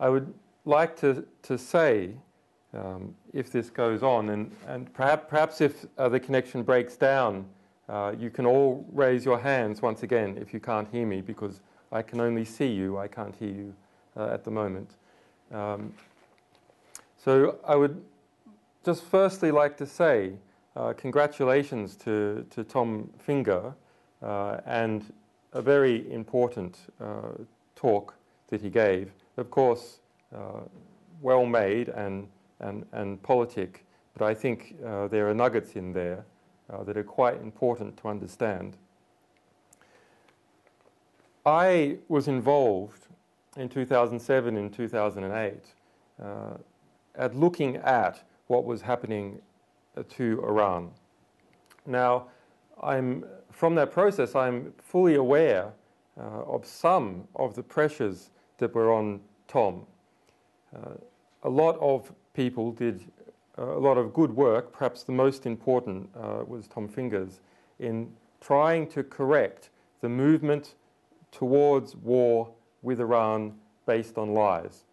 I would like to say, if this goes on, and perhaps if the connection breaks down, you can all raise your hands once again if you can't hear me, because I can only see you, I can't hear you at the moment. So I would just firstly like to say congratulations to Tom Finger and a very important talk that he gave. Of course, well made and politic, but I think there are nuggets in there that are quite important to understand. I was involved in 2007 and 2008 at looking at what was happening to Iran. Now, from that process, I'm fully aware of some of the pressures that were on Tom. A lot of people did a lot of good work. Perhaps the most important was Tom Finger's in trying to correct the movement towards war with Iran based on lies.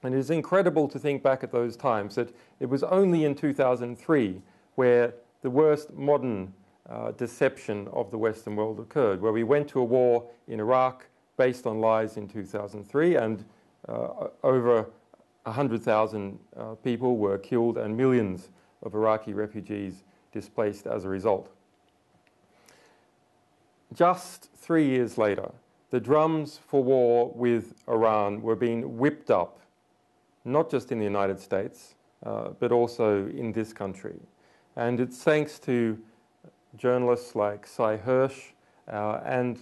And it is incredible to think back at those times that it was only in 2003 where the worst modern deception of the Western world occurred, where we went to a war in Iraq based on lies in 2003, and over 100,000 people were killed and millions of Iraqi refugees displaced as a result. Just 3 years later, the drums for war with Iran were being whipped up, not just in the United States, but also in this country. And it's thanks to journalists like Cy Hirsch and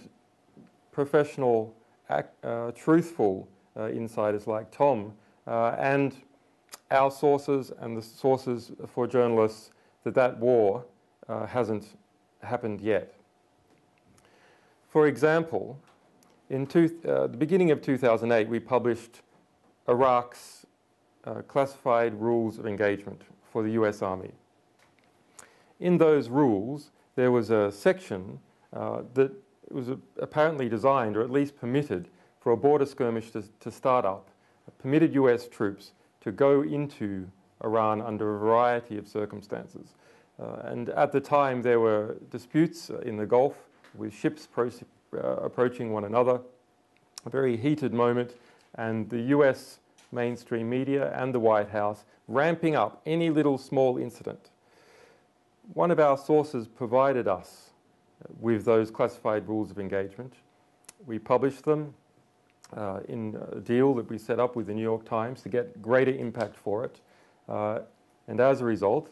professional, truthful insiders like Tom, and our sources and the sources for journalists that war hasn't happened yet. For example, in the beginning of 2008, we published Iraq's classified rules of engagement for the US Army. In those rules, there was a section that was apparently designed, or at least permitted, for a border skirmish to start up, permitted US troops to go into Iran under a variety of circumstances. And at the time, there were disputes in the Gulf with ships approaching one another, a very heated moment, and the US mainstream media and the White House ramping up any little small incident. One of our sources provided us with those classified rules of engagement. We published them in a deal that we set up with the New York Times to get greater impact for it. And as a result,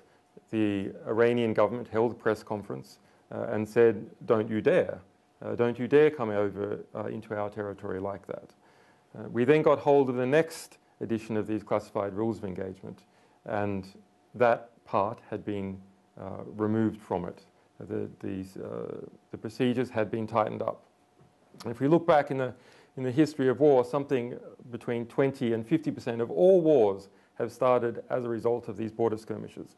the Iranian government held a press conference and said, don't you dare come over into our territory like that. We then got hold of the next edition of these classified rules of engagement, and that part had been removed from it. The procedures had been tightened up. If we look back in the history of war, something between 20 and 50% of all wars have started as a result of these border skirmishes.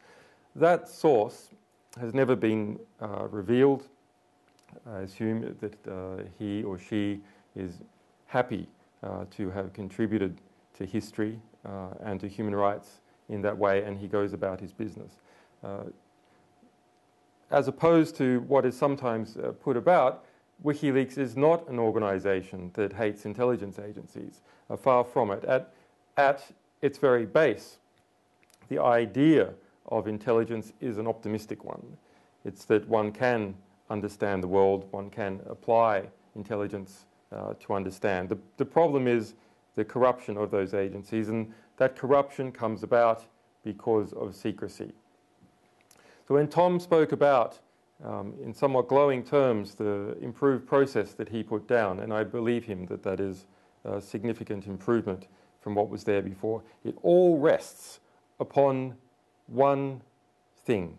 That source has never been revealed. I assume that he or she is happy to have contributed to history and to human rights in that way, and he goes about his business. As opposed to what is sometimes put about, WikiLeaks is not an organization that hates intelligence agencies. Far from it. At its very base, the idea of intelligence is an optimistic one. It's that one can understand the world, one can apply intelligence to understand. The problem is the corruption of those agencies, and that corruption comes about because of secrecy. So when Tom spoke about, in somewhat glowing terms, the improved process that he put down, and I believe him that that is a significant improvement from what was there before, it all rests upon one thing.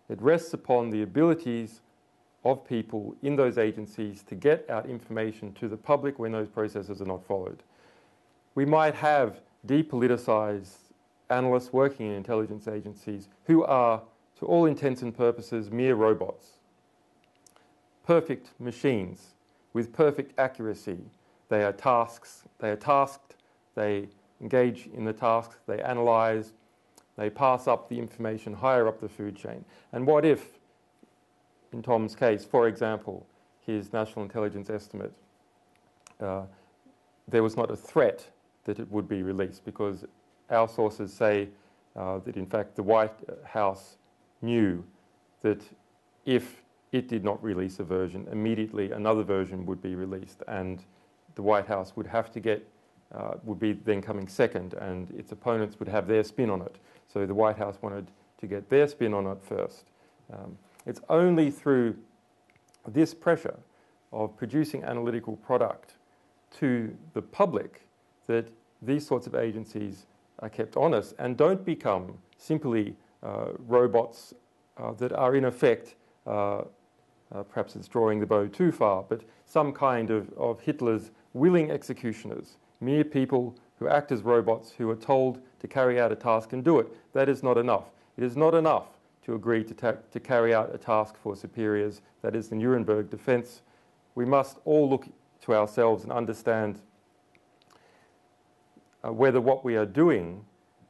It rests upon the abilities of people in those agencies to get out information to the public when those processes are not followed. We might have depoliticized analysts working in intelligence agencies who are, to all intents and purposes, mere robots. Perfect machines with perfect accuracy. They are tasked they engage in the tasks, they analyse, they pass up the information higher up the food chain. And what if, in Tom's case, for example, his national intelligence estimate, there was not a threat that it would be released, because our sources say that in fact the White House knew that if it did not release a version, immediately another version would be released, and the White House would have to get, would be then coming second, and its opponents would have their spin on it. So the White House wanted to get their spin on it first. It's only through this pressure of producing analytical product to the public that these sorts of agencies are kept honest and don't become simply robots that are in effect, perhaps it's drawing the bow too far, but some kind of Hitler's willing executioners, mere people who act as robots, who are told to carry out a task and do it. That is not enough. It is not enough to agree to carry out a task for superiors. That is the Nuremberg defense. We must all look to ourselves and understand whether what we are doing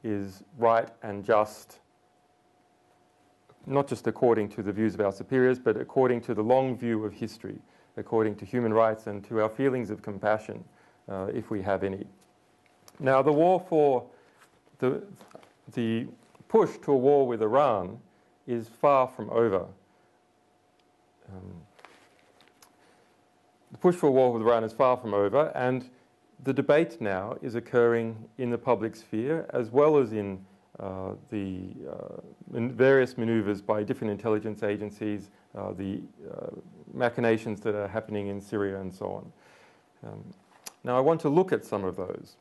is right and just, not just according to the views of our superiors, but according to the long view of history, according to human rights and to our feelings of compassion, if we have any. Now, the war for the push to a war with Iran is far from over. The push for a war with Iran is far from over, and the debate now is occurring in the public sphere as well as in various manoeuvres by different intelligence agencies, the machinations that are happening in Syria and so on. Now I want to look at some of those.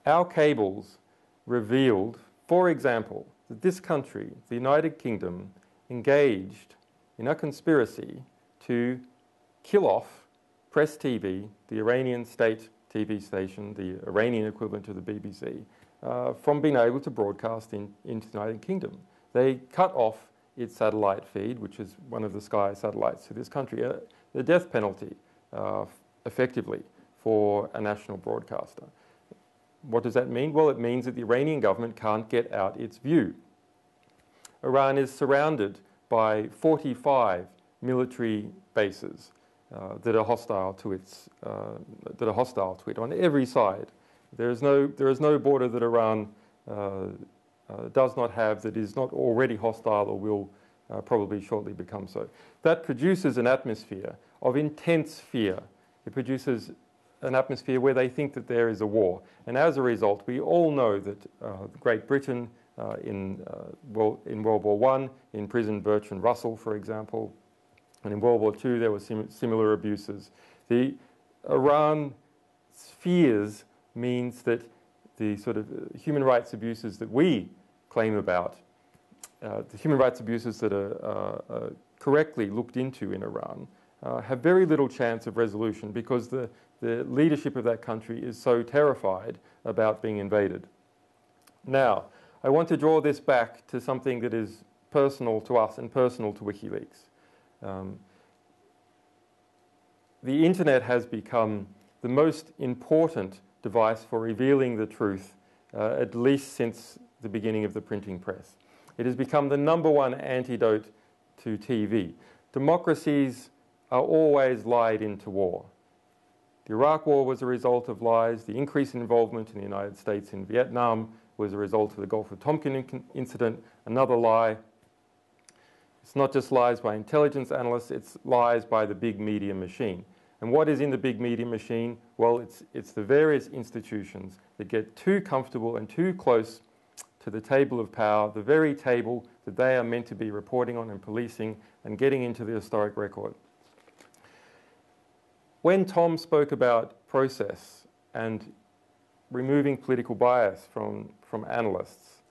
Our cables revealed, for example, that this country, the United Kingdom, engaged in a conspiracy to kill off Press TV, the Iranian state TV station, the Iranian equivalent to the BBC, from being able to broadcast into the United Kingdom. They cut off its satellite feed, which is one of the Sky satellites to this country, the death penalty, effectively, for a national broadcaster. What does that mean? Well, it means that the Iranian government can't get out its view. Iran is surrounded by 45 military bases that are hostile to its on every side. There is no border that Iran does not have that is not already hostile or will probably shortly become so. That produces an atmosphere of intense fear. It produces an atmosphere where they think that there is a war. And as a result, we all know that Great Britain in World War I imprisoned Bertrand Russell, for example, and in World War II there were similar abuses. The Iran fears means that the sort of human rights abuses that we claim about, the human rights abuses that are correctly looked into in Iran, have very little chance of resolution because the leadership of that country is so terrified about being invaded. Now, I want to draw this back to something that is personal to us and personal to WikiLeaks. The internet has become the most important device for revealing the truth, at least since the beginning of the printing press. It has become the #1 antidote to TV. Democracies are always lied into war. The Iraq War was a result of lies. The increase in involvement in the United States in Vietnam was a result of the Gulf of Tonkin incident, another lie. It's not just lies by intelligence analysts, it's lies by the big media machine. And what is in the big media machine? Well, it's the various institutions that get too comfortable and too close to the table of power, the very table that they are meant to be reporting on and policing and getting into the historic record. When Tom spoke about process and removing political bias from analysts,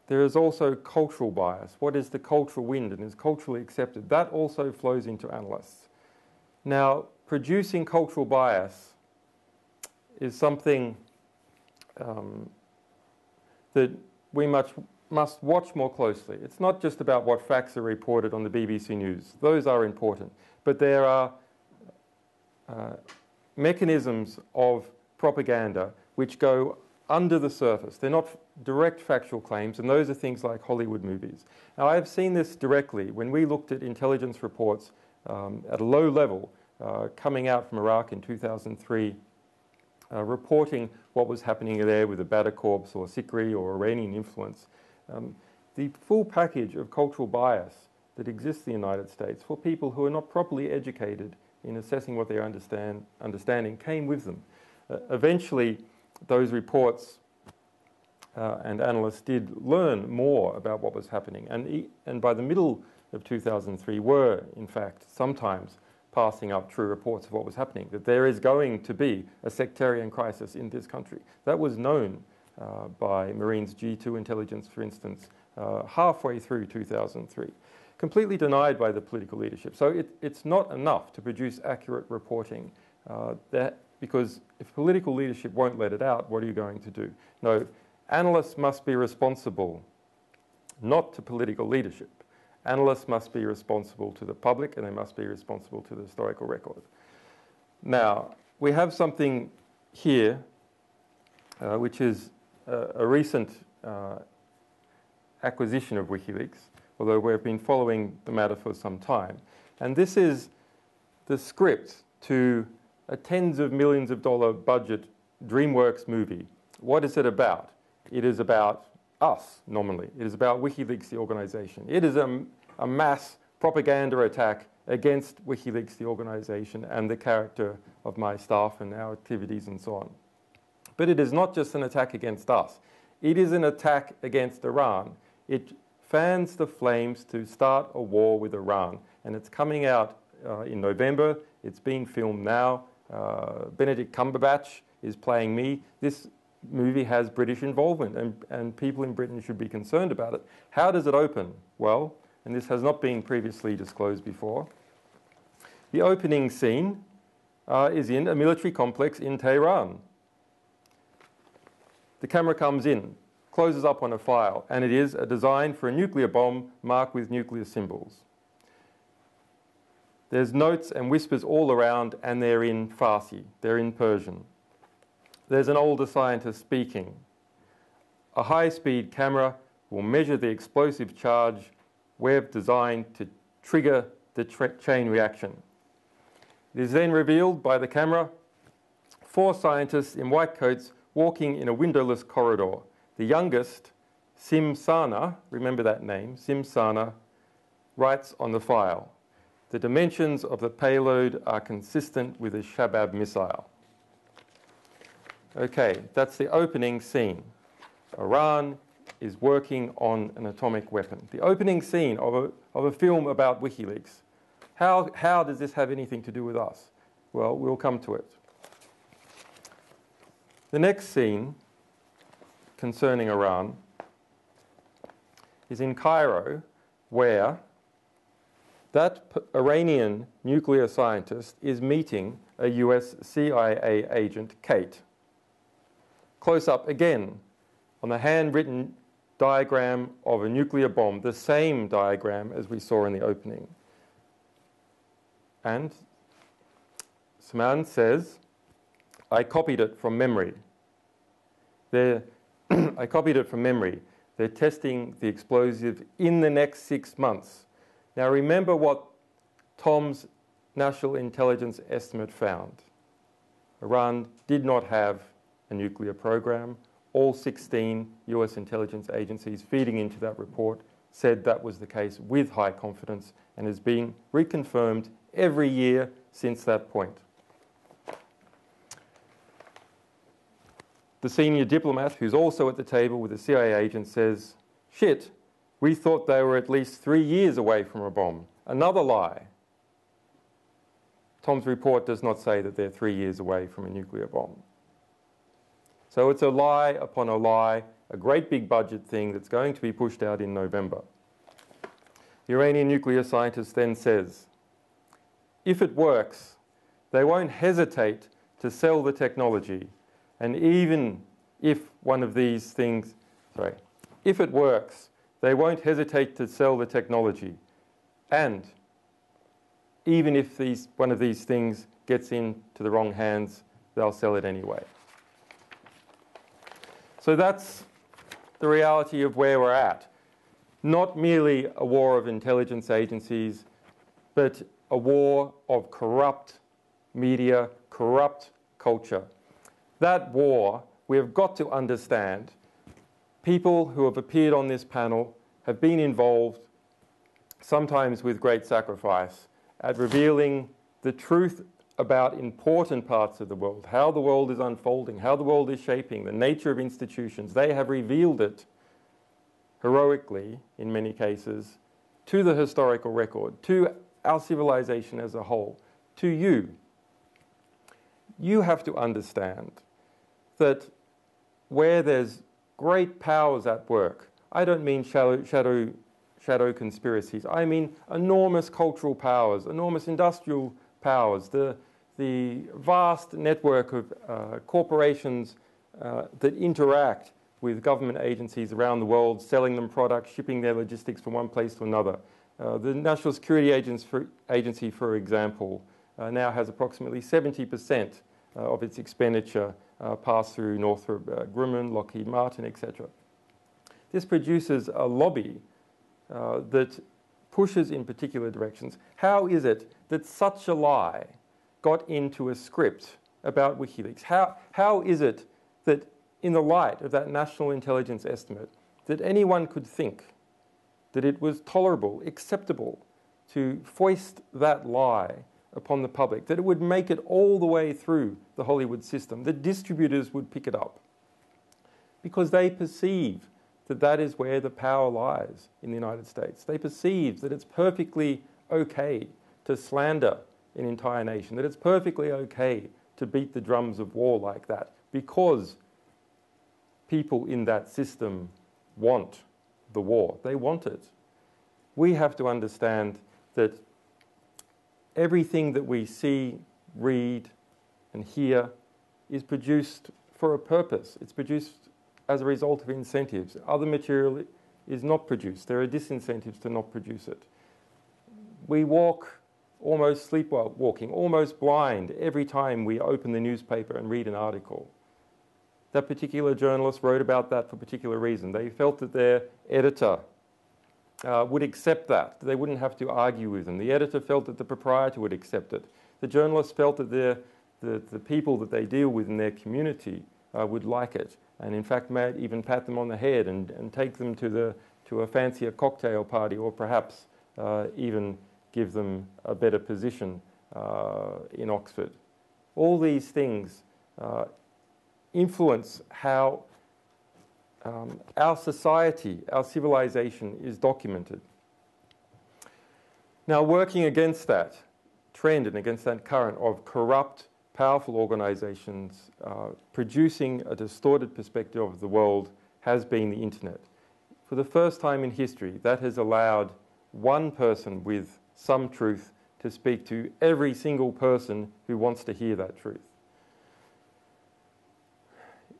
there is also cultural bias. What is the cultural wind and is culturally accepted? That also flows into analysts. Now, producing cultural bias is something that we must watch more closely. It's not just about what facts are reported on the BBC News. Those are important. But there are mechanisms of propaganda which go under the surface. They're not direct factual claims, and those are things like Hollywood movies. Now, I've seen this directly when we looked at intelligence reports at a low level coming out from Iraq in 2003, reporting what was happening there with the Badr Corps or Sikri or Iranian influence. The full package of cultural bias that exists in the United States for people who are not properly educated in assessing what they're understanding came with them. Eventually, those reports and analysts did learn more about what was happening, and by the middle of 2003 were, in fact, sometimes passing up true reports of what was happening, that there is going to be a sectarian crisis in this country. That was known by Marines G2 intelligence, for instance, halfway through 2003. Completely denied by the political leadership. So it's not enough to produce accurate reporting, because if political leadership won't let it out, what are you going to do? No, analysts must be responsible, not to political leadership. Analysts must be responsible to the public, and they must be responsible to the historical record. Now, we have something here, which is a recent acquisition of WikiLeaks, although we've been following the matter for some time. And this is the script to a tens of millions of dollar budget DreamWorks movie. What is it about? It is about us, nominally. It is about WikiLeaks, the organization. It is a mass propaganda attack against WikiLeaks, the organization, and the character of my staff and our activities and so on. But it is not just an attack against us. It is an attack against Iran. It fans the flames to start a war with Iran. And it's coming out in November. It's being filmed now. Benedict Cumberbatch is playing me. This movie has British involvement, and people in Britain should be concerned about it. How does it open? Well, and this has not been previously disclosed before, the opening scene is in a military complex in Tehran. The camera comes in, closes up on a file, and it is a design for a nuclear bomb marked with nuclear symbols. There's notes and whispers all around, and they're in Farsi, they're in Persian. There's an older scientist speaking. A high-speed camera will measure the explosive charge we've designed to trigger the chain reaction. It is then revealed by the camera 4 scientists in white coats walking in a windowless corridor. The youngest, Simsana, remember that name, Simsana, writes on the file, "The dimensions of the payload are consistent with a Shabab missile." Okay, that's the opening scene. Iran is working on an atomic weapon. The opening scene of a film about WikiLeaks. How does this have anything to do with us? Well, we'll come to it. The next scene concerning Iran is in Cairo, where that Iranian nuclear scientist is meeting a US CIA agent, Kate. Close up again on the handwritten diagram of a nuclear bomb, the same diagram as we saw in the opening. And Saman says, "I copied it from memory." I copied it from memory. They're testing the explosive in the next 6 months. Now remember what Tom's National Intelligence Estimate found. Iran did not have a nuclear program. All 16 US intelligence agencies feeding into that report said that was the case with high confidence, and has been reconfirmed every year since that point. The senior diplomat, who's also at the table with the CIA agent, says, "Shit, we thought they were at least 3 years away from a bomb." Another lie. Tom's report does not say that they're 3 years away from a nuclear bomb. So it's a lie upon a lie, a great big budget thing that's going to be pushed out in November. The Iranian nuclear scientist then says, if it works, they won't hesitate to sell the technology. And even if one of these things, if it works, they won't hesitate to sell the technology. And even if one of these things gets into the wrong hands, they'll sell it anyway. So that's the reality of where we're at. Not merely a war of intelligence agencies, but a war of corrupt media, corrupt culture. That war, we have got to understand. People who have appeared on this panel have been involved, sometimes with great sacrifice, at revealing the truth about important parts of the world, how the world is unfolding, how the world is shaping, the nature of institutions. They have revealed it heroically, in many cases, to the historical record, to our civilization as a whole, to you. You have to understand that where there's great powers at work, I don't mean shadow conspiracies, I mean enormous cultural powers, enormous industrial powers, the vast network of corporations that interact with government agencies around the world, selling them products, shipping their logistics from one place to another. The National Security Agency, for example, now has approximately 70% of its expenditure pass through Northrop Grumman, Lockheed Martin, etc. This produces a lobby that pushes in particular directions. How is it that such a lie got into a script about WikiLeaks? How is it that in the light of that national intelligence estimate, that anyone could think that it was tolerable, acceptable to foist that lie upon the public, that it would make it all the way through the Hollywood system, that distributors would pick it up? Because they perceive that that is where the power lies in the United States. They perceive that it's perfectly okay to slander an entire nation, that it's perfectly okay to beat the drums of war like that, because people in that system want the war. They want it. We have to understand that everything that we see, read, and hear is produced for a purpose. It's produced as a result of incentives. Other material is not produced. There are disincentives to not produce it. We walk almost sleepwalking, almost blind every time we open the newspaper and read an article. That particular journalist wrote about that for a particular reason. They felt that their editor would accept that. They wouldn't have to argue with them. The editor felt that the proprietor would accept it. The journalist felt that the people that they deal with in their community would like it, and in fact might even pat them on the head and take them to a fancier cocktail party, or perhaps even give them a better position in Oxford. All these things influence how our society, our civilization is documented. Now, working against that trend and against that current of corrupt, powerful organizations producing a distorted perspective of the world has been the internet. For the first time in history, that has allowed one person with some truth to speak to every single person who wants to hear that truth.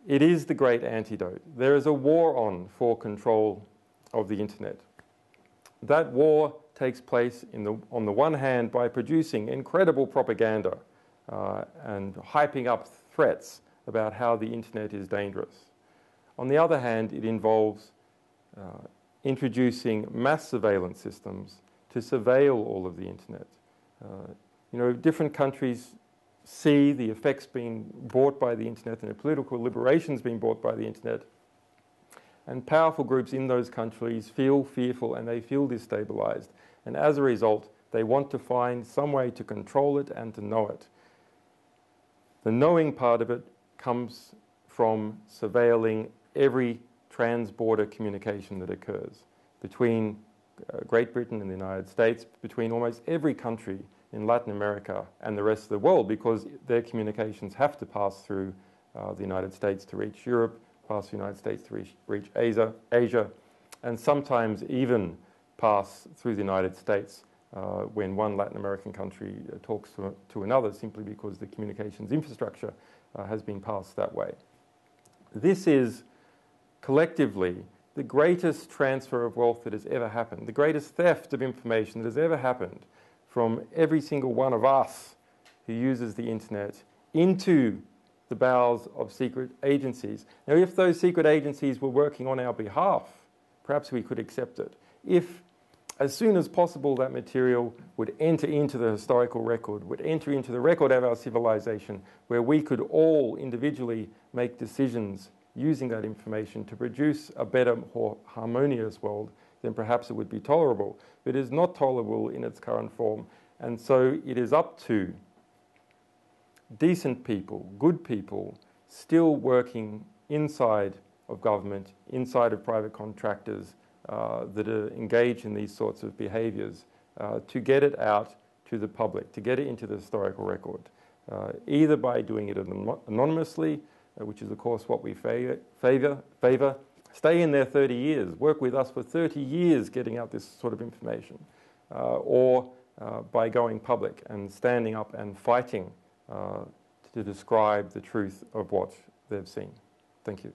It is the great antidote. There is a war on for control of the internet. That war takes place on the one hand by producing incredible propaganda and hyping up threats about how the internet is dangerous. On the other hand, it involves introducing mass surveillance systems to surveil all of the internet. Different countries see the effects being brought by the internet and the political liberations being brought by the internet. And powerful groups in those countries feel fearful and they feel destabilized. And as a result, they want to find some way to control it and to know it. The knowing part of it comes from surveilling every trans-border communication that occurs between Great Britain and the United States, between almost every country in Latin America and the rest of the world, because their communications have to pass through the United States to reach Europe, pass the United States to reach Asia, and sometimes even pass through the United States when one Latin American country talks to another, simply because the communications infrastructure has been passed that way. This is collectively the greatest transfer of wealth that has ever happened, the greatest theft of information that has ever happened from every single one of us who uses the internet into the bowels of secret agencies. Now, if those secret agencies were working on our behalf, perhaps we could accept it. If, as soon as possible, that material would enter into the historical record, would enter into the record of our civilization, where we could all individually make decisions using that information to produce a better, more harmonious world, then perhaps it would be tolerable. But it is not tolerable in its current form. And so it is up to decent people, good people, still working inside of government, inside of private contractors that are engaged in these sorts of behaviours, to get it out to the public, to get it into the historical record, either by doing it anonymously, which is of course what we favour. Stay in there 30 years, work with us for 30 years getting out this sort of information, or by going public and standing up and fighting to describe the truth of what they've seen. Thank you.